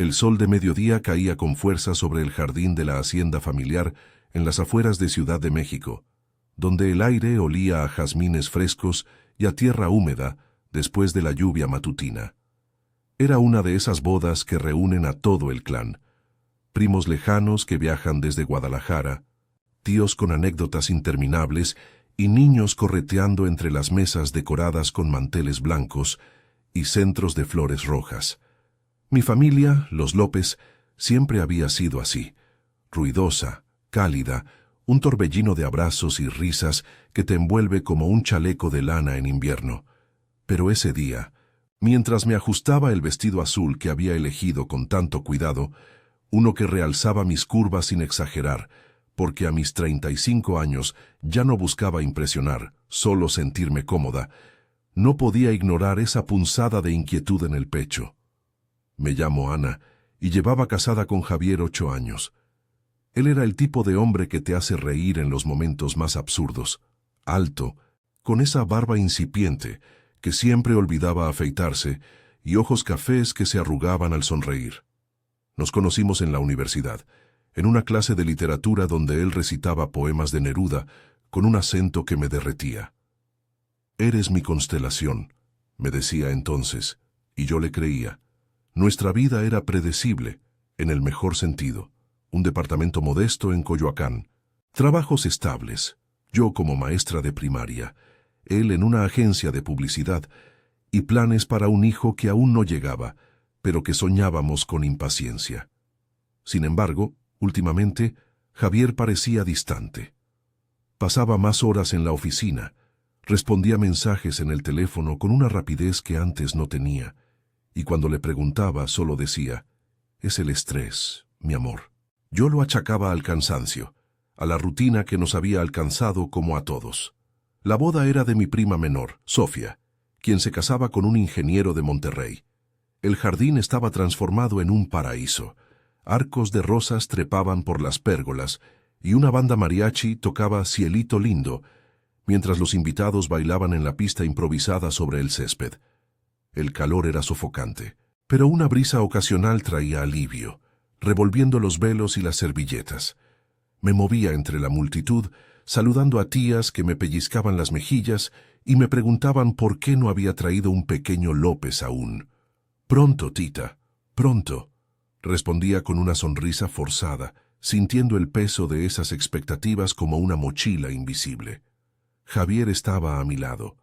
El sol de mediodía caía con fuerza sobre el jardín de la hacienda familiar en las afueras de Ciudad de México, donde el aire olía a jazmines frescos y a tierra húmeda después de la lluvia matutina. Era una de esas bodas que reúnen a todo el clan, primos lejanos que viajan desde Guadalajara, tíos con anécdotas interminables y niños correteando entre las mesas decoradas con manteles blancos y centros de flores rojas. Mi familia, los López, siempre había sido así, ruidosa, cálida, un torbellino de abrazos y risas que te envuelve como un chaleco de lana en invierno. Pero ese día, mientras me ajustaba el vestido azul que había elegido con tanto cuidado, uno que realzaba mis curvas sin exagerar, porque a mis 35 años ya no buscaba impresionar, solo sentirme cómoda, no podía ignorar esa punzada de inquietud en el pecho. Me llamo Ana y llevaba casada con Javier 8 años. Él era el tipo de hombre que te hace reír en los momentos más absurdos, alto, con esa barba incipiente que siempre olvidaba afeitarse y ojos cafés que se arrugaban al sonreír. Nos conocimos en la universidad, en una clase de literatura donde él recitaba poemas de Neruda con un acento que me derretía. «Eres mi constelación», me decía entonces, y yo le creía. Nuestra vida era predecible, en el mejor sentido. Un departamento modesto en Coyoacán, trabajos estables, yo como maestra de primaria, él en una agencia de publicidad, y planes para un hijo que aún no llegaba, pero que soñábamos con impaciencia. Sin embargo, últimamente, Javier parecía distante. Pasaba más horas en la oficina, respondía mensajes en el teléfono con una rapidez que antes no tenía, y cuando le preguntaba solo decía, «Es el estrés, mi amor». Yo lo achacaba al cansancio, a la rutina que nos había alcanzado como a todos. La boda era de mi prima menor, Sofía, quien se casaba con un ingeniero de Monterrey. El jardín estaba transformado en un paraíso. Arcos de rosas trepaban por las pérgolas y una banda mariachi tocaba Cielito Lindo, mientras los invitados bailaban en la pista improvisada sobre el césped. El calor era sofocante, pero una brisa ocasional traía alivio, revolviendo los velos y las servilletas. Me movía entre la multitud, saludando a tías que me pellizcaban las mejillas y me preguntaban por qué no había traído un pequeño López aún. «Pronto, tita, pronto», respondía con una sonrisa forzada, sintiendo el peso de esas expectativas como una mochila invisible. Javier estaba a mi lado,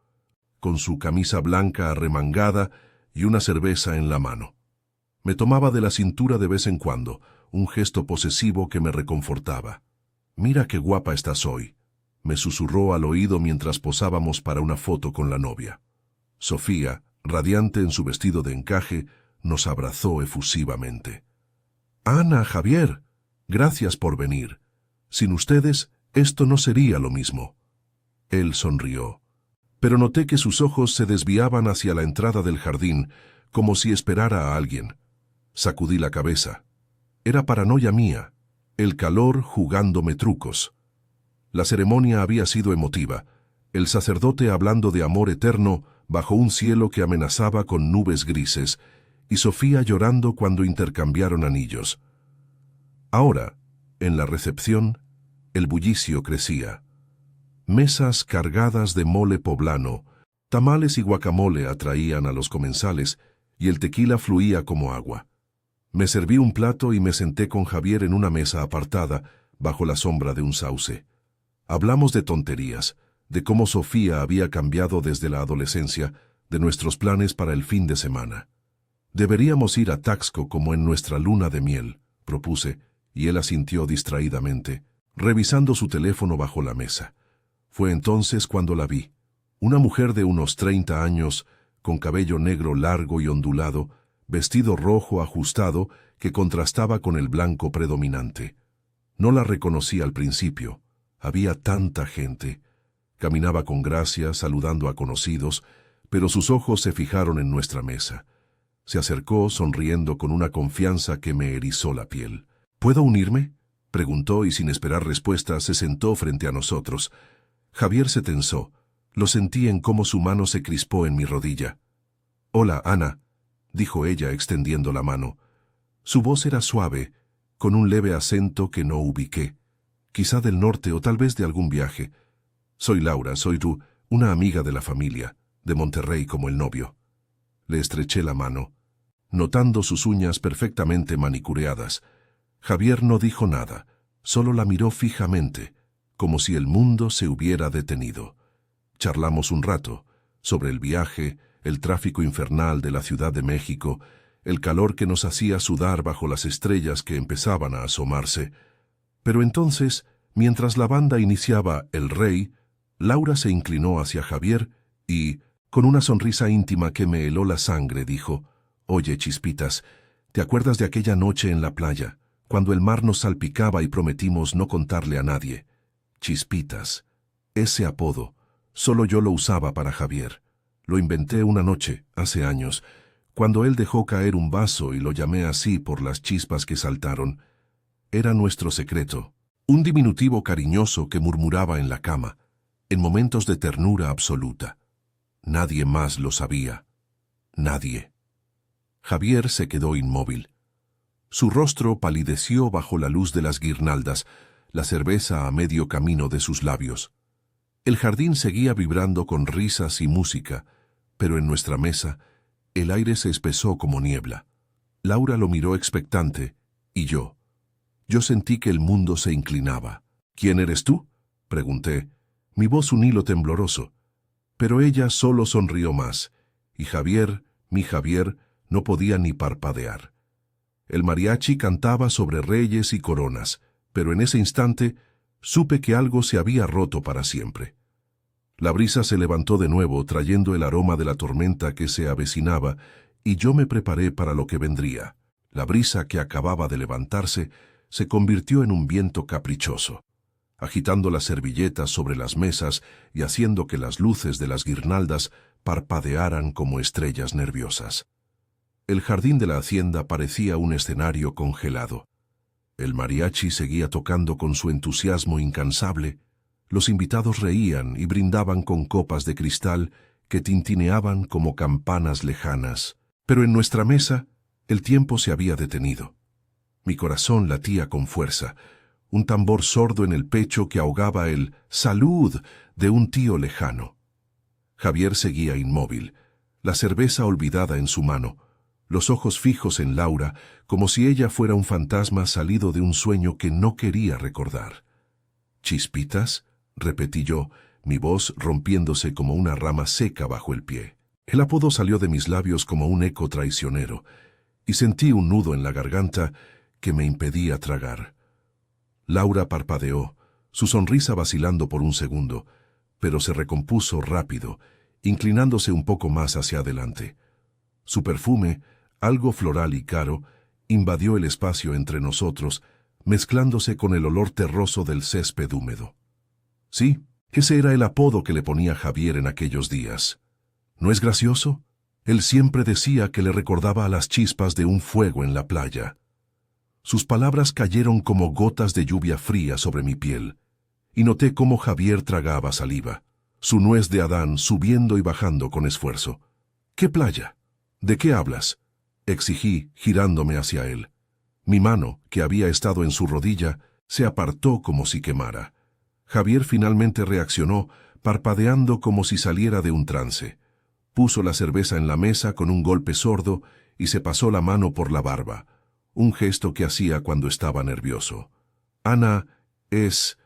con su camisa blanca arremangada y una cerveza en la mano. Me tomaba de la cintura de vez en cuando, un gesto posesivo que me reconfortaba. «Mira qué guapa estás hoy», me susurró al oído mientras posábamos para una foto con la novia. Sofía, radiante en su vestido de encaje, nos abrazó efusivamente. «Ana, Javier, gracias por venir. Sin ustedes, esto no sería lo mismo». Él sonrió, pero noté que sus ojos se desviaban hacia la entrada del jardín, como si esperara a alguien. Sacudí la cabeza. Era paranoia mía, el calor jugándome trucos. La ceremonia había sido emotiva, el sacerdote hablando de amor eterno bajo un cielo que amenazaba con nubes grises, y Sofía llorando cuando intercambiaron anillos. Ahora, en la recepción, el bullicio crecía. Mesas cargadas de mole poblano, tamales y guacamole atraían a los comensales, y el tequila fluía como agua. Me serví un plato y me senté con Javier en una mesa apartada, bajo la sombra de un sauce. Hablamos de tonterías, de cómo Sofía había cambiado desde la adolescencia, de nuestros planes para el fin de semana. «Deberíamos ir a Taxco como en nuestra luna de miel», propuse, y él asintió distraídamente, revisando su teléfono bajo la mesa. Fue entonces cuando la vi, una mujer de unos 30 años, con cabello negro largo y ondulado, vestido rojo ajustado que contrastaba con el blanco predominante. No la reconocí al principio, había tanta gente. Caminaba con gracia, saludando a conocidos, pero sus ojos se fijaron en nuestra mesa. Se acercó, sonriendo con una confianza que me erizó la piel. «¿Puedo unirme?», preguntó y sin esperar respuesta se sentó frente a nosotros. Javier se tensó. Lo sentí en cómo su mano se crispó en mi rodilla. «Hola, Ana», dijo ella extendiendo la mano. Su voz era suave, con un leve acento que no ubiqué, quizá del norte o tal vez de algún viaje. Soy Laura, soy tú, una amiga de la familia, de Monterrey como el novio. Le estreché la mano, notando sus uñas perfectamente manicureadas. Javier no dijo nada, solo la miró fijamente, como si el mundo se hubiera detenido. Charlamos un rato, sobre el viaje, el tráfico infernal de la Ciudad de México, el calor que nos hacía sudar bajo las estrellas que empezaban a asomarse. Pero entonces, mientras la banda iniciaba El Rey, Laura se inclinó hacia Javier y, con una sonrisa íntima que me heló la sangre, dijo: «Oye, Chispitas, ¿te acuerdas de aquella noche en la playa, cuando el mar nos salpicaba y prometimos no contarle a nadie? Chispitas, ese apodo, solo yo lo usaba para Javier. Lo inventé una noche, hace años, cuando él dejó caer un vaso y lo llamé así por las chispas que saltaron. Era nuestro secreto, un diminutivo cariñoso que murmuraba en la cama, en momentos de ternura absoluta. Nadie más lo sabía. Nadie». Javier se quedó inmóvil. Su rostro palideció bajo la luz de las guirnaldas, la cerveza a medio camino de sus labios. El jardín seguía vibrando con risas y música, pero en nuestra mesa el aire se espesó como niebla. Laura lo miró expectante, y yo sentí que el mundo se inclinaba. «¿Quién eres tú?», pregunté, mi voz un hilo tembloroso. Pero ella solo sonrió más, y Javier, mi Javier, no podía ni parpadear. El mariachi cantaba sobre reyes y coronas, pero en ese instante supe que algo se había roto para siempre. La brisa se levantó de nuevo, trayendo el aroma de la tormenta que se avecinaba, y yo me preparé para lo que vendría. La brisa que acababa de levantarse se convirtió en un viento caprichoso, agitando las servilletas sobre las mesas y haciendo que las luces de las guirnaldas parpadearan como estrellas nerviosas. El jardín de la hacienda parecía un escenario congelado. El mariachi seguía tocando con su entusiasmo incansable. Los invitados reían y brindaban con copas de cristal que tintineaban como campanas lejanas. Pero en nuestra mesa el tiempo se había detenido. Mi corazón latía con fuerza, un tambor sordo en el pecho que ahogaba el «salud» de un tío lejano. Javier seguía inmóvil, la cerveza olvidada en su mano, los ojos fijos en Laura, como si ella fuera un fantasma salido de un sueño que no quería recordar. «¿Chispitas?», repetí yo, mi voz rompiéndose como una rama seca bajo el pie. El apodo salió de mis labios como un eco traicionero, y sentí un nudo en la garganta que me impedía tragar. Laura parpadeó, su sonrisa vacilando por un segundo, pero se recompuso rápido, inclinándose un poco más hacia adelante. Su perfume, algo floral y caro, invadió el espacio entre nosotros, mezclándose con el olor terroso del césped húmedo. Sí, ese era el apodo que le ponía Javier en aquellos días. ¿No es gracioso? Él siempre decía que le recordaba a las chispas de un fuego en la playa. Sus palabras cayeron como gotas de lluvia fría sobre mi piel, y noté cómo Javier tragaba saliva, su nuez de Adán subiendo y bajando con esfuerzo. «¿Qué playa? ¿De qué hablas?», exigí, girándome hacia él. Mi mano, que había estado en su rodilla, se apartó como si quemara. Javier finalmente reaccionó, parpadeando como si saliera de un trance. Puso la cerveza en la mesa con un golpe sordo y se pasó la mano por la barba, un gesto que hacía cuando estaba nervioso. «Ana, es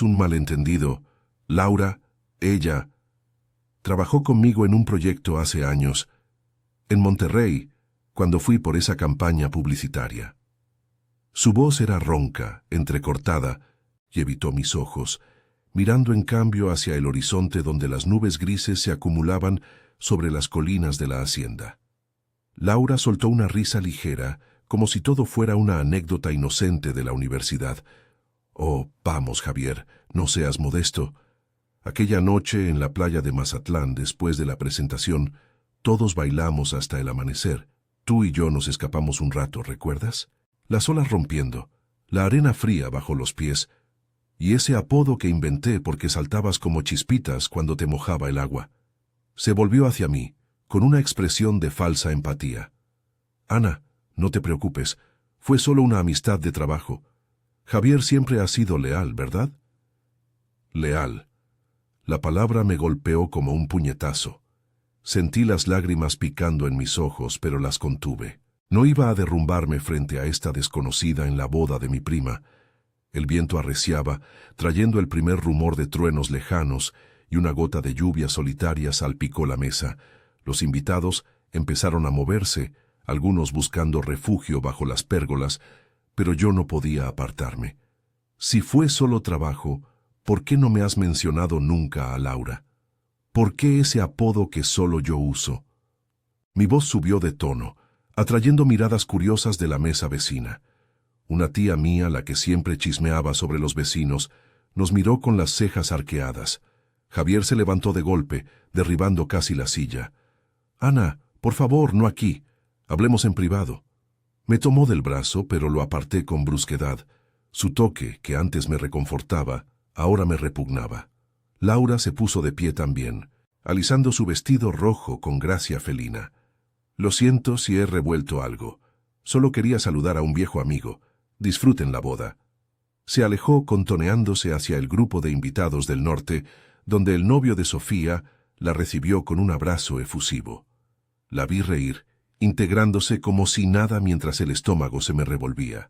un malentendido. Laura, ella, trabajó conmigo en un proyecto hace años, en Monterrey, cuando fui por esa campaña publicitaria». Su voz era ronca, entrecortada, y evitó mis ojos, mirando en cambio hacia el horizonte donde las nubes grises se acumulaban sobre las colinas de la hacienda. Laura soltó una risa ligera, como si todo fuera una anécdota inocente de la universidad. «Oh, vamos, Javier, no seas modesto. Aquella noche en la playa de Mazatlán, después de la presentación, todos bailamos hasta el amanecer. Tú y yo nos escapamos un rato, ¿recuerdas? Las olas rompiendo, la arena fría bajo los pies, y ese apodo que inventé porque saltabas como chispitas cuando te mojaba el agua». Se volvió hacia mí, con una expresión de falsa empatía. «Ana, No te preocupes, fue solo una amistad de trabajo. Javier siempre ha sido leal, ¿verdad? Leal. La palabra me golpeó como un puñetazo. Sentí las lágrimas picando en mis ojos, pero las contuve. No iba a derrumbarme frente a esta desconocida en la boda de mi prima. El viento arreciaba, trayendo el primer rumor de truenos lejanos, y una gota de lluvia solitaria salpicó la mesa. Los invitados empezaron a moverse, algunos buscando refugio bajo las pérgolas, pero yo no podía apartarme. Si fue solo trabajo, ¿por qué no me has mencionado nunca a Laura? ¿Por qué ese apodo que solo yo uso? Mi voz subió de tono, atrayendo miradas curiosas de la mesa vecina. Una tía mía, la que siempre chismeaba sobre los vecinos, nos miró con las cejas arqueadas. Javier se levantó de golpe, derribando casi la silla. «Ana, por favor, no aquí. Hablemos en privado». Me tomó del brazo, pero lo aparté con brusquedad. Su toque, que antes me reconfortaba, ahora me repugnaba. Laura se puso de pie también, alisando su vestido rojo con gracia felina. «Lo siento si he revuelto algo. Solo quería saludar a un viejo amigo. Disfruten la boda». Se alejó contoneándose hacia el grupo de invitados del norte, donde el novio de Sofía la recibió con un abrazo efusivo. La vi reír, integrándose como si nada mientras el estómago se me revolvía.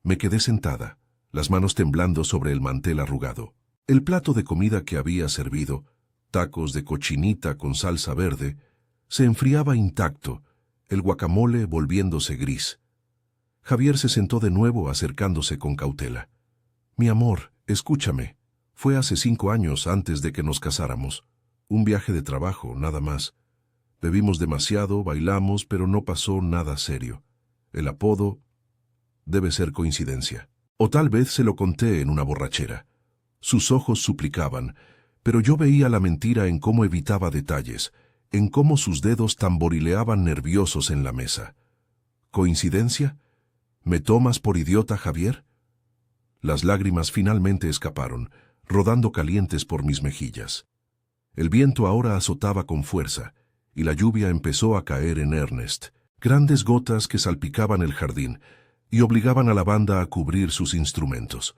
Me quedé sentada, las manos temblando sobre el mantel arrugado. El plato de comida que había servido, tacos de cochinita con salsa verde, se enfriaba intacto, el guacamole volviéndose gris. Javier se sentó de nuevo acercándose con cautela. «Mi amor, escúchame. Fue hace 5 años antes de que nos casáramos. Un viaje de trabajo, nada más. Bebimos demasiado, bailamos, pero no pasó nada serio. El apodo debe ser coincidencia. O tal vez se lo conté en una borrachera». Sus ojos suplicaban, pero yo veía la mentira en cómo evitaba detalles, en cómo sus dedos tamborileaban nerviosos en la mesa. ¿Coincidencia? ¿Me tomas por idiota, Javier? Las lágrimas finalmente escaparon, rodando calientes por mis mejillas. El viento ahora azotaba con fuerza, y la lluvia empezó a caer en Ernest, grandes gotas que salpicaban el jardín y obligaban a la banda a cubrir sus instrumentos.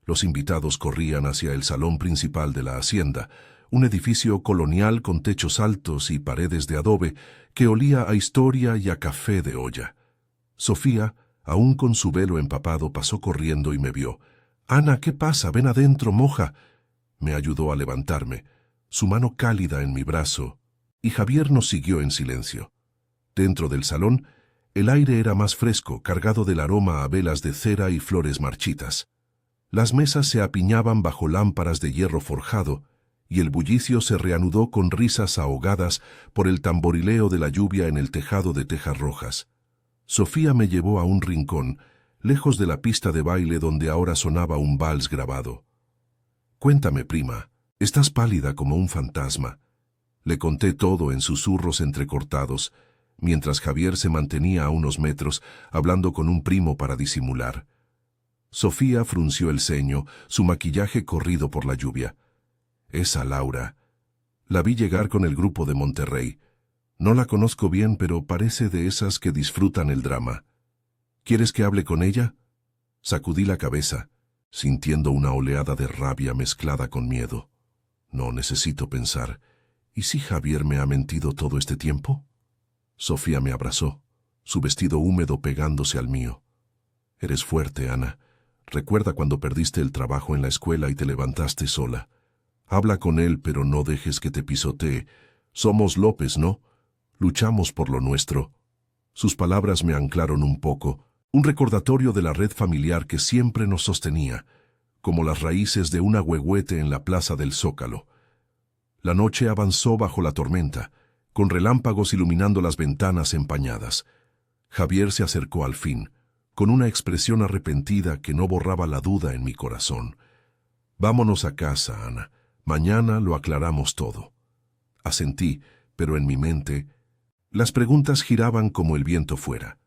Los invitados corrían hacia el salón principal de la hacienda, un edificio colonial con techos altos y paredes de adobe que olía a historia y a café de olla. Sofía, aún con su velo empapado, pasó corriendo y me vio. «Ana, ¿qué pasa? Ven adentro, moja». Me ayudó a levantarme, su mano cálida en mi brazo, y Javier nos siguió en silencio. Dentro del salón, el aire era más fresco, cargado del aroma a velas de cera y flores marchitas. Las mesas se apiñaban bajo lámparas de hierro forjado, y el bullicio se reanudó con risas ahogadas por el tamborileo de la lluvia en el tejado de tejas rojas. Sofía me llevó a un rincón, lejos de la pista de baile donde ahora sonaba un vals grabado. «Cuéntame, prima, estás pálida como un fantasma». Le conté todo en susurros entrecortados, mientras Javier se mantenía a unos metros, hablando con un primo para disimular. Sofía frunció el ceño, su maquillaje corrido por la lluvia. «Esa Laura. La vi llegar con el grupo de Monterrey. No la conozco bien, pero parece de esas que disfrutan el drama. ¿Quieres que hable con ella?» Sacudí la cabeza, sintiendo una oleada de rabia mezclada con miedo. No necesito pensar. ¿Y si Javier me ha mentido todo este tiempo? Sofía me abrazó, su vestido húmedo pegándose al mío. «Eres fuerte, Ana. Recuerda cuando perdiste el trabajo en la escuela y te levantaste sola. Habla con él, pero no dejes que te pisotee. Somos López, ¿no? Luchamos por lo nuestro». Sus palabras me anclaron un poco, un recordatorio de la red familiar que siempre nos sostenía, como las raíces de un ahuehuete en la plaza del Zócalo. La noche avanzó bajo la tormenta, con relámpagos iluminando las ventanas empañadas. Javier se acercó al fin, con una expresión arrepentida que no borraba la duda en mi corazón. «Vámonos a casa, Ana. Mañana lo aclaramos todo». Asentí, pero en mi mente las preguntas giraban como el viento fuera.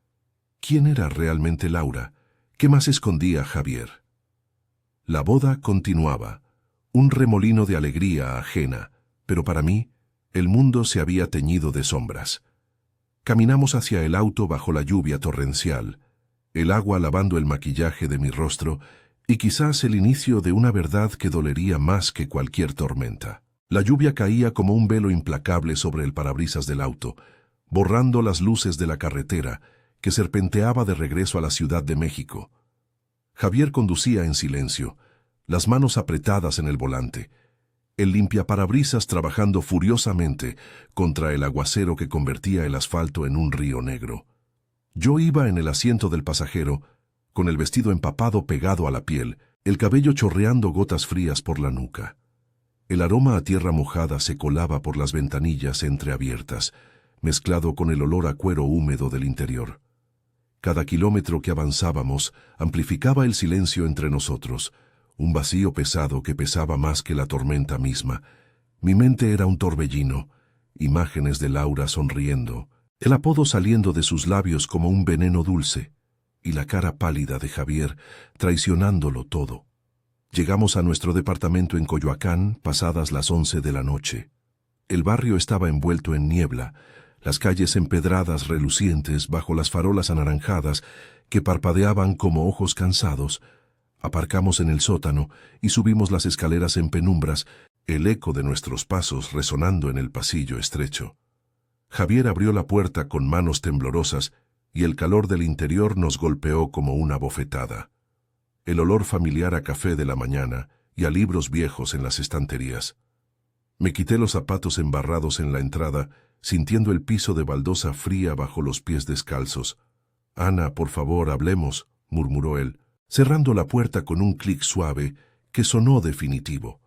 ¿Quién era realmente Laura? ¿Qué más escondía Javier? La boda continuaba, un remolino de alegría ajena, pero para mí, el mundo se había teñido de sombras. Caminamos hacia el auto bajo la lluvia torrencial, el agua lavando el maquillaje de mi rostro y quizás el inicio de una verdad que dolería más que cualquier tormenta. La lluvia caía como un velo implacable sobre el parabrisas del auto, borrando las luces de la carretera que serpenteaba de regreso a la Ciudad de México. Javier conducía en silencio, las manos apretadas en el volante, el limpiaparabrisas trabajando furiosamente contra el aguacero que convertía el asfalto en un río negro. Yo iba en el asiento del pasajero, con el vestido empapado pegado a la piel, el cabello chorreando gotas frías por la nuca. El aroma a tierra mojada se colaba por las ventanillas entreabiertas, mezclado con el olor a cuero húmedo del interior. Cada kilómetro que avanzábamos amplificaba el silencio entre nosotros, un vacío pesado que pesaba más que la tormenta misma. Mi mente era un torbellino, imágenes de Laura sonriendo, el apodo saliendo de sus labios como un veneno dulce, y la cara pálida de Javier traicionándolo todo. Llegamos a nuestro departamento en Coyoacán pasadas las 11 de la noche. El barrio estaba envuelto en niebla, las calles empedradas relucientes bajo las farolas anaranjadas que parpadeaban como ojos cansados. Aparcamos en el sótano y subimos las escaleras en penumbras, el eco de nuestros pasos resonando en el pasillo estrecho. Javier abrió la puerta con manos temblorosas y el calor del interior nos golpeó como una bofetada. El olor familiar a café de la mañana y a libros viejos en las estanterías. Me quité los zapatos embarrados en la entrada, sintiendo el piso de baldosa fría bajo los pies descalzos. «Ana, por favor, hablemos», murmuró él, cerrando la puerta con un clic suave que sonó definitivo.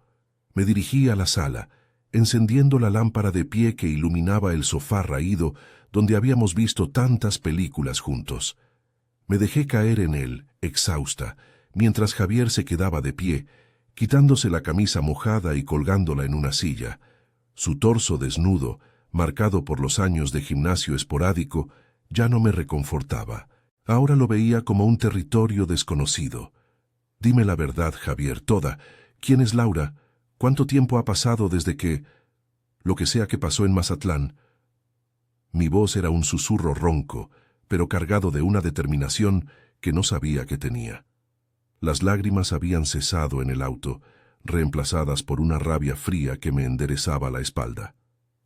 Me dirigí a la sala, encendiendo la lámpara de pie que iluminaba el sofá raído donde habíamos visto tantas películas juntos. Me dejé caer en él, exhausta, mientras Javier se quedaba de pie, quitándose la camisa mojada y colgándola en una silla. Su torso desnudo, marcado por los años de gimnasio esporádico, ya no me reconfortaba. Ahora lo veía como un territorio desconocido. «Dime la verdad, Javier, toda. ¿Quién es Laura? ¿Cuánto tiempo ha pasado desde que...?» «Lo que sea que pasó en Mazatlán». Mi voz era un susurro ronco, pero cargado de una determinación que no sabía que tenía. Las lágrimas habían cesado en el auto, reemplazadas por una rabia fría que me enderezaba la espalda.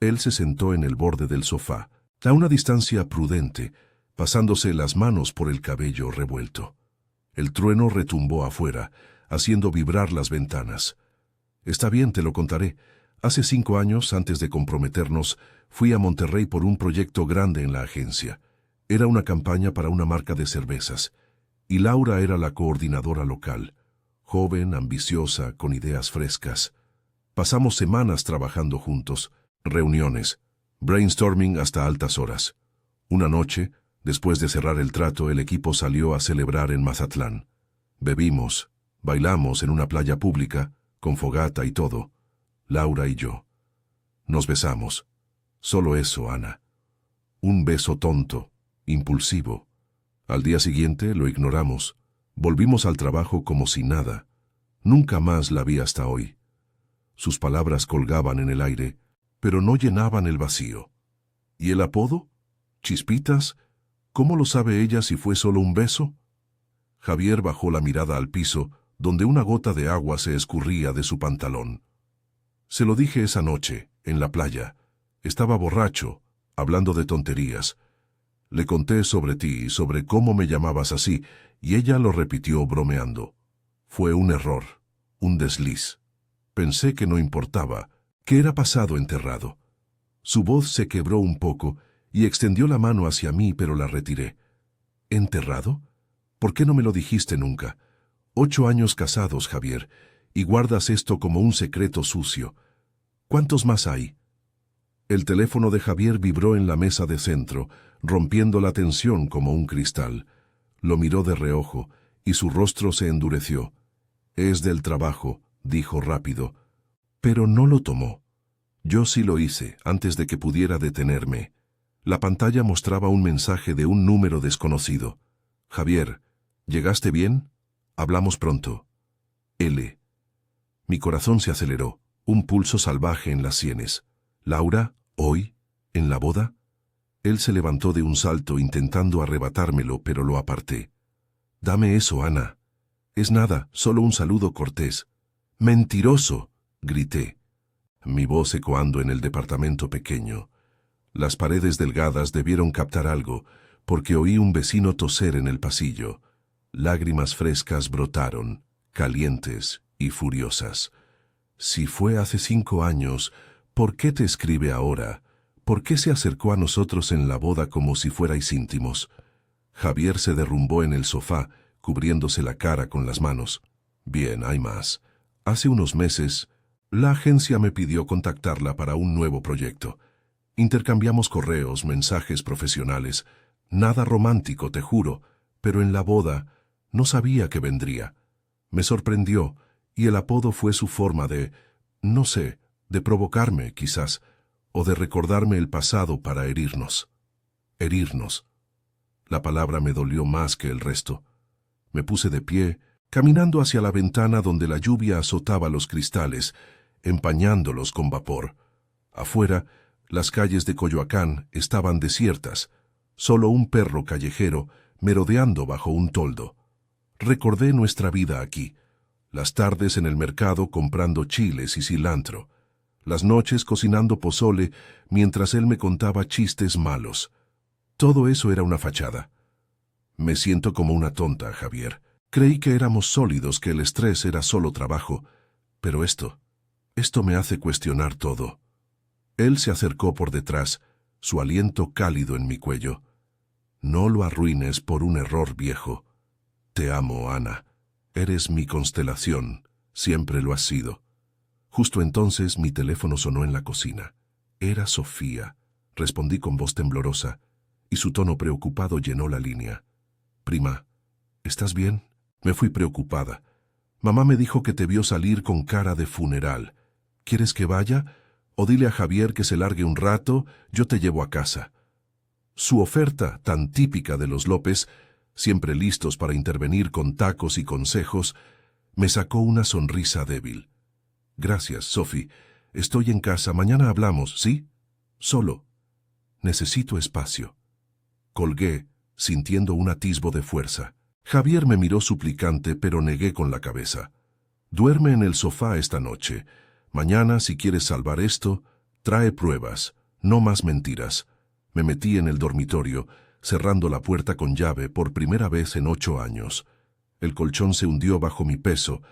Él se sentó en el borde del sofá, a una distancia prudente, pasándose las manos por el cabello revuelto. El trueno retumbó afuera, haciendo vibrar las ventanas. «Está bien, te lo contaré. Hace 5 años, antes de comprometernos, fui a Monterrey por un proyecto grande en la agencia. Era una campaña para una marca de cervezas. Y Laura era la coordinadora local, joven, ambiciosa, con ideas frescas. Pasamos semanas trabajando juntos, reuniones, brainstorming hasta altas horas. Una noche, después de cerrar el trato, el equipo salió a celebrar en Mazatlán. Bebimos, bailamos en una playa pública, con fogata y todo, Laura y yo. Nos besamos. Solo eso, Ana. Un beso tonto, impulsivo. Al día siguiente lo ignoramos. Volvimos al trabajo como si nada. Nunca más la vi hasta hoy. Sus palabras colgaban en el aire, pero no llenaban el vacío. ¿Y el apodo? ¿Chispitas? ¿Cómo lo sabe ella si fue solo un beso? Javier bajó la mirada al piso, donde una gota de agua se escurría de su pantalón. Se lo dije esa noche, en la playa. Estaba borracho, hablando de tonterías. Le conté sobre ti y sobre cómo me llamabas así, y ella lo repitió bromeando. Fue un error, un desliz. Pensé que no importaba, que era pasado enterrado. Su voz se quebró un poco y extendió la mano hacia mí, pero la retiré. ¿Enterrado? ¿Por qué no me lo dijiste nunca? 8 años casados, Javier, y guardas esto como un secreto sucio. ¿Cuántos más hay? El teléfono de Javier vibró en la mesa de centro, rompiendo la tensión como un cristal. Lo miró de reojo, y su rostro se endureció. «Es del trabajo», dijo rápido. Pero no lo tomó. Yo sí lo hice, antes de que pudiera detenerme. La pantalla mostraba un mensaje de un número desconocido. «Javier, ¿llegaste bien? Hablamos pronto. L». Mi corazón se aceleró, un pulso salvaje en las sienes. «¿Laura? ¿Hoy? ¿En la boda?» Él se levantó de un salto intentando arrebatármelo, pero lo aparté. «Dame eso, Ana». «Es nada, solo un saludo cortés». «¡Mentiroso!», grité, mi voz ecoando en el departamento pequeño. Las paredes delgadas debieron captar algo, porque oí un vecino toser en el pasillo. Lágrimas frescas brotaron, calientes y furiosas. «Si fue hace 5 años, ¿por qué te escribe ahora? ¿Por qué se acercó a nosotros en la boda como si fuerais íntimos?». Javier se derrumbó en el sofá, cubriéndose la cara con las manos. «Bien, hay más. Hace unos meses, la agencia me pidió contactarla para un nuevo proyecto. Intercambiamos correos, mensajes profesionales. Nada romántico, te juro, pero en la boda no sabía que vendría. Me sorprendió, y el apodo fue su forma de, no sé, de provocarme, quizás, o de recordarme el pasado para herirnos. Herirnos. La palabra me dolió más que el resto. Me puse de pie, caminando hacia la ventana donde la lluvia azotaba los cristales, empañándolos con vapor. Afuera, las calles de Coyoacán estaban desiertas, solo un perro callejero merodeando bajo un toldo. Recordé nuestra vida aquí, las tardes en el mercado comprando chiles y cilantro, las noches cocinando pozole mientras él me contaba chistes malos. Todo eso era una fachada. Me siento como una tonta, Javier. Creí que éramos sólidos, que el estrés era solo trabajo, pero esto me hace cuestionar todo. Él se acercó por detrás, su aliento cálido en mi cuello. «No lo arruines por un error viejo. Te amo, Ana. Eres mi constelación, siempre lo has sido». Justo entonces mi teléfono sonó en la cocina. Era Sofía. Respondí con voz temblorosa, y su tono preocupado llenó la línea. «Prima, ¿estás bien?». Me fui preocupada. «Mamá me dijo que te vio salir con cara de funeral. ¿Quieres que vaya? O dile a Javier que se largue un rato, yo te llevo a casa». Su oferta, tan típica de los López, siempre listos para intervenir con tacos y consejos, me sacó una sonrisa débil. «Gracias, Sophie. Estoy en casa. Mañana hablamos, ¿sí? Solo. Necesito espacio». Colgué, sintiendo un atisbo de fuerza. Javier me miró suplicante, pero negué con la cabeza. «Duerme en el sofá esta noche. Mañana, si quieres salvar esto, trae pruebas, no más mentiras». Me metí en el dormitorio, cerrando la puerta con llave por primera vez en 8 años. El colchón se hundió bajo mi peso,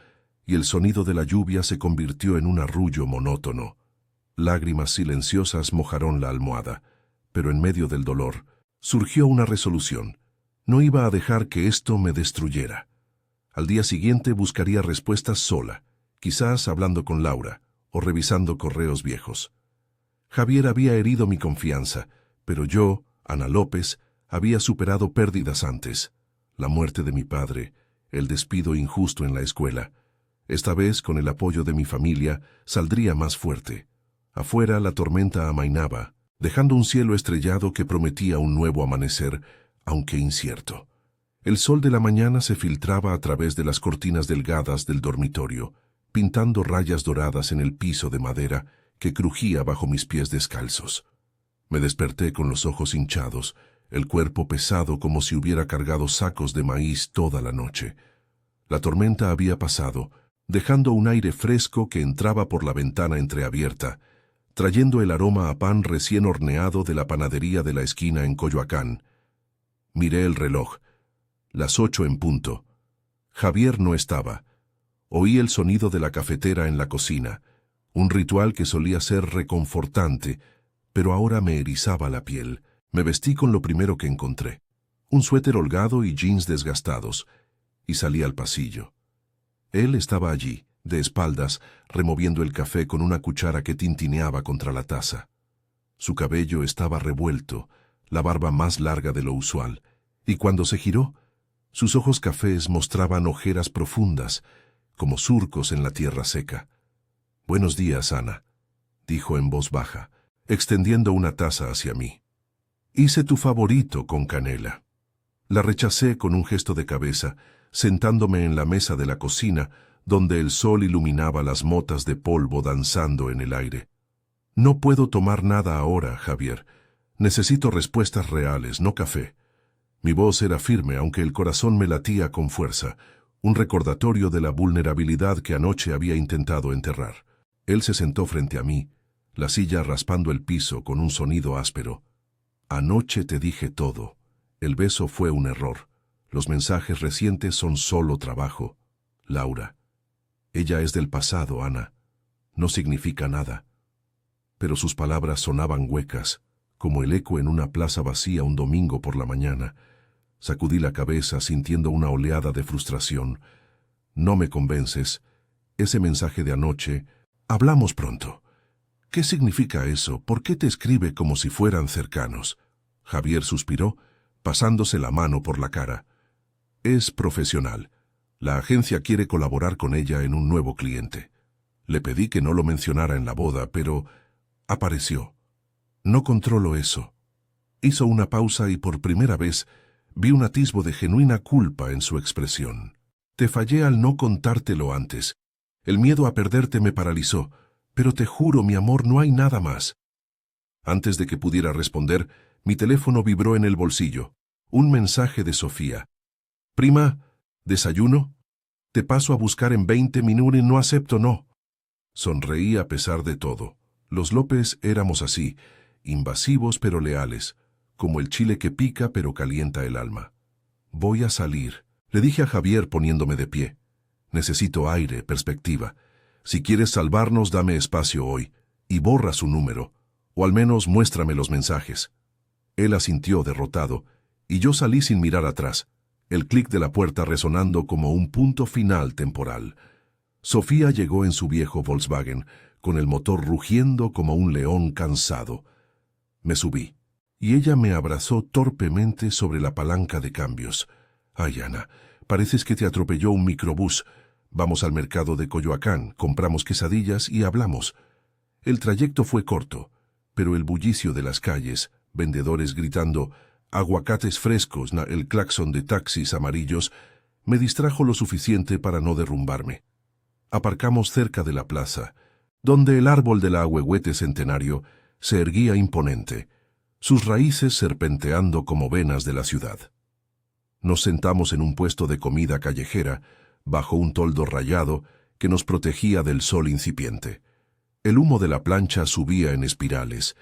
y el sonido de la lluvia se convirtió en un arrullo monótono. Lágrimas silenciosas mojaron la almohada, pero en medio del dolor surgió una resolución. No iba a dejar que esto me destruyera. Al día siguiente buscaría respuestas sola, quizás hablando con Laura o revisando correos viejos. Javier había herido mi confianza, pero yo, Ana López, había superado pérdidas antes. La muerte de mi padre, el despido injusto en la escuela. Esta vez, con el apoyo de mi familia, saldría más fuerte. Afuera la tormenta amainaba, dejando un cielo estrellado que prometía un nuevo amanecer, aunque incierto. El sol de la mañana se filtraba a través de las cortinas delgadas del dormitorio, pintando rayas doradas en el piso de madera que crujía bajo mis pies descalzos. Me desperté con los ojos hinchados, el cuerpo pesado como si hubiera cargado sacos de maíz toda la noche. La tormenta había pasado, dejando un aire fresco que entraba por la ventana entreabierta, trayendo el aroma a pan recién horneado de la panadería de la esquina en Coyoacán. Miré el reloj. Las 8 en punto. Javier no estaba. Oí el sonido de la cafetera en la cocina, un ritual que solía ser reconfortante, pero ahora me erizaba la piel. Me vestí con lo primero que encontré, un suéter holgado y jeans desgastados, y salí al pasillo. Él estaba allí, de espaldas, removiendo el café con una cuchara que tintineaba contra la taza. Su cabello estaba revuelto, la barba más larga de lo usual, y cuando se giró, sus ojos cafés mostraban ojeras profundas, como surcos en la tierra seca. «Buenos días, Ana», dijo en voz baja, extendiendo una taza hacia mí. «Hice tu favorito con canela». La rechacé con un gesto de cabeza, sentándome en la mesa de la cocina, donde el sol iluminaba las motas de polvo danzando en el aire. «No puedo tomar nada ahora, Javier. Necesito respuestas reales, no café. Mi voz era firme, aunque el corazón me latía con fuerza, un recordatorio de la vulnerabilidad que anoche había intentado enterrar. Él se sentó frente a mí, la silla raspando el piso con un sonido áspero. Anoche te dije todo. El beso fue un error. Los mensajes recientes son solo trabajo. Laura. Ella es del pasado, Ana. No significa nada. Pero sus palabras sonaban huecas, como el eco en una plaza vacía un domingo por la mañana. Sacudí la cabeza sintiendo una oleada de frustración. No me convences. Ese mensaje de anoche, hablamos pronto. ¿Qué significa eso? ¿Por qué te escribe como si fueran cercanos? Javier suspiró, pasándose la mano por la cara. Es profesional. La agencia quiere colaborar con ella en un nuevo cliente. Le pedí que no lo mencionara en la boda, pero apareció. No controlo eso. Hizo una pausa y por primera vez vi un atisbo de genuina culpa en su expresión. Te fallé al no contártelo antes. El miedo a perderte me paralizó, pero te juro, mi amor, no hay nada más. Antes de que pudiera responder, mi teléfono vibró en el bolsillo. Un mensaje de Sofía. Prima, ¿desayuno? Te paso a buscar en 20 minutos y no acepto no. Sonreí a pesar de todo. Los López éramos así, invasivos pero leales, como el chile que pica pero calienta el alma. Voy a salir, le dije a Javier poniéndome de pie. Necesito aire, perspectiva. Si quieres salvarnos, dame espacio hoy, y borra su número, o al menos muéstrame los mensajes. Él asintió derrotado, y yo salí sin mirar atrás, el clic de la puerta resonando como un punto final temporal. Sofía llegó en su viejo Volkswagen, con el motor rugiendo como un león cansado. Me subí, y ella me abrazó torpemente sobre la palanca de cambios. Ay, Ana, pareces que te atropelló un microbús. Vamos al mercado de Coyoacán, compramos quesadillas y hablamos. El trayecto fue corto, pero el bullicio de las calles, vendedores gritando aguacates frescos, el claxon de taxis amarillos, me distrajo lo suficiente para no derrumbarme. Aparcamos cerca de la plaza, donde el árbol del ahuehuete centenario se erguía imponente, sus raíces serpenteando como venas de la ciudad. Nos sentamos en un puesto de comida callejera, bajo un toldo rayado que nos protegía del sol incipiente. El humo de la plancha subía en espirales,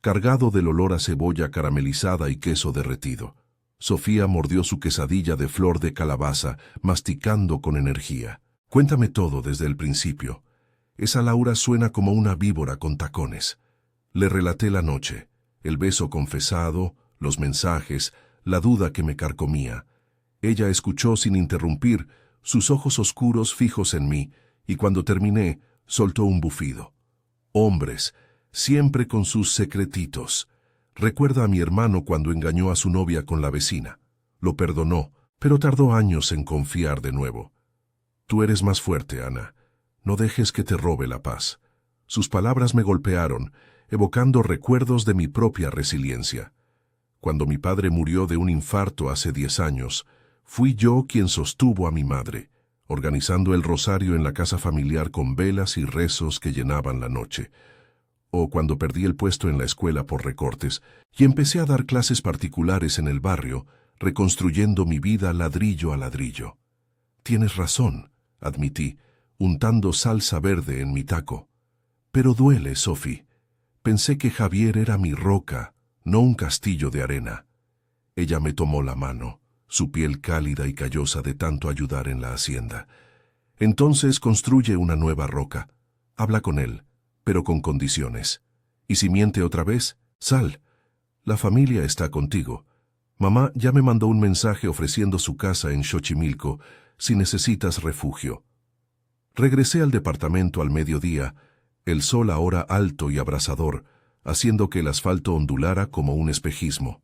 cargado del olor a cebolla caramelizada y queso derretido. Sofía mordió su quesadilla de flor de calabaza, masticando con energía. Cuéntame todo desde el principio. Esa Laura suena como una víbora con tacones. Le relaté la noche, el beso confesado, los mensajes, la duda que me carcomía. Ella escuchó sin interrumpir, sus ojos oscuros fijos en mí, y cuando terminé, soltó un bufido. Hombres, siempre con sus secretitos. Recuerda a mi hermano cuando engañó a su novia con la vecina. Lo perdonó, pero tardó años en confiar de nuevo. Tú eres más fuerte, Ana. No dejes que te robe la paz. Sus palabras me golpearon, evocando recuerdos de mi propia resiliencia. Cuando mi padre murió de un infarto hace 10 años, fui yo quien sostuvo a mi madre, organizando el rosario en la casa familiar con velas y rezos que llenaban la noche. O cuando perdí el puesto en la escuela por recortes y empecé a dar clases particulares en el barrio, reconstruyendo mi vida ladrillo a ladrillo. Tienes razón, admití, untando salsa verde en mi taco. Pero duele, Sophie. Pensé que Javier era mi roca, no un castillo de arena. Ella me tomó la mano, su piel cálida y callosa de tanto ayudar en la hacienda. Entonces construye una nueva roca. Habla con él, pero con condiciones. Y si miente otra vez, sal. La familia está contigo. Mamá ya me mandó un mensaje ofreciendo su casa en Xochimilco si necesitas refugio. Regresé al departamento al mediodía, el sol ahora alto y abrasador, haciendo que el asfalto ondulara como un espejismo.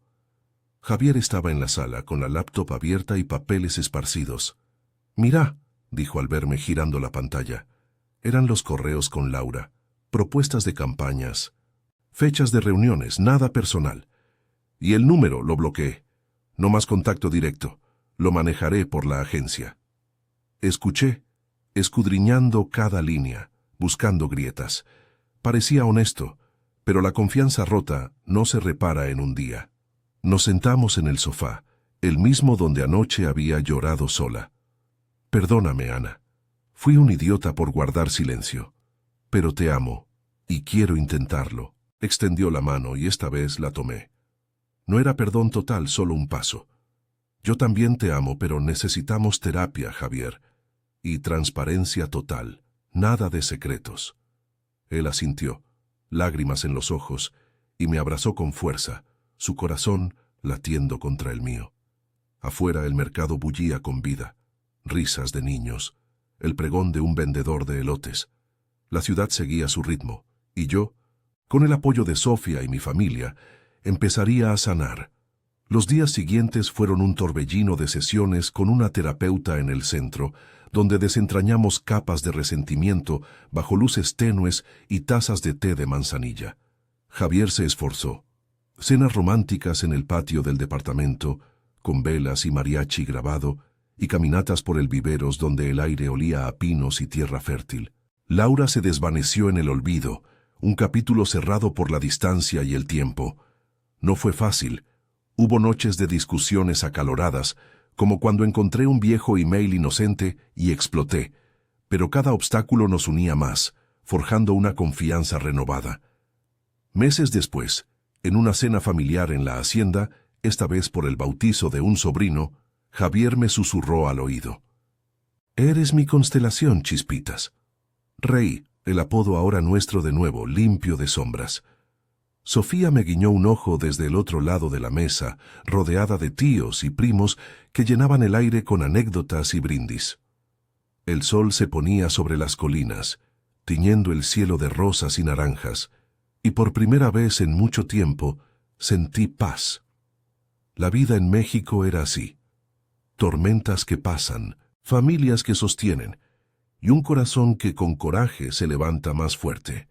Javier estaba en la sala con la laptop abierta y papeles esparcidos. «Mira», dijo al verme girando la pantalla. Eran los correos con Laura, propuestas de campañas, fechas de reuniones, nada personal. Y el número lo bloqueé. No más contacto directo. Lo manejaré por la agencia. Escuché, escudriñando cada línea, buscando grietas. Parecía honesto, Pero la confianza rota no se repara en un día. Nos sentamos en el sofá, el mismo donde anoche había llorado sola. Perdóname, Ana. Fui un idiota por guardar silencio. Pero te amo, y quiero intentarlo. Extendió la mano y esta vez la tomé. No era perdón total, solo un paso. Yo también te amo, pero necesitamos terapia, Javier. Y transparencia total, nada de secretos. Él asintió, lágrimas en los ojos, y me abrazó con fuerza, su corazón latiendo contra el mío. Afuera el mercado bullía con vida, risas de niños, el pregón de un vendedor de elotes. La ciudad seguía su ritmo, y yo, con el apoyo de Sofía y mi familia, empezaría a sanar. Los días siguientes fueron un torbellino de sesiones con una terapeuta en el centro, donde desentrañamos capas de resentimiento bajo luces tenues y tazas de té de manzanilla. Javier se esforzó. Cenas románticas en el patio del departamento, con velas y mariachi grabado, y caminatas por el viveros donde el aire olía a pinos y tierra fértil. Laura se desvaneció en el olvido, un capítulo cerrado por la distancia y el tiempo. No fue fácil. Hubo noches de discusiones acaloradas, como cuando encontré un viejo email inocente y exploté, pero cada obstáculo nos unía más, forjando una confianza renovada. Meses después, en una cena familiar en la hacienda, esta vez por el bautizo de un sobrino, Javier me susurró al oído. «Eres mi constelación, Chispitas». Reí, el apodo ahora nuestro de nuevo, limpio de sombras. Sofía me guiñó un ojo desde el otro lado de la mesa, rodeada de tíos y primos que llenaban el aire con anécdotas y brindis. El sol se ponía sobre las colinas, tiñendo el cielo de rosas y naranjas, y por primera vez en mucho tiempo sentí paz. La vida en México era así. Tormentas que pasan, familias que sostienen, y un corazón que con coraje se levanta más fuerte.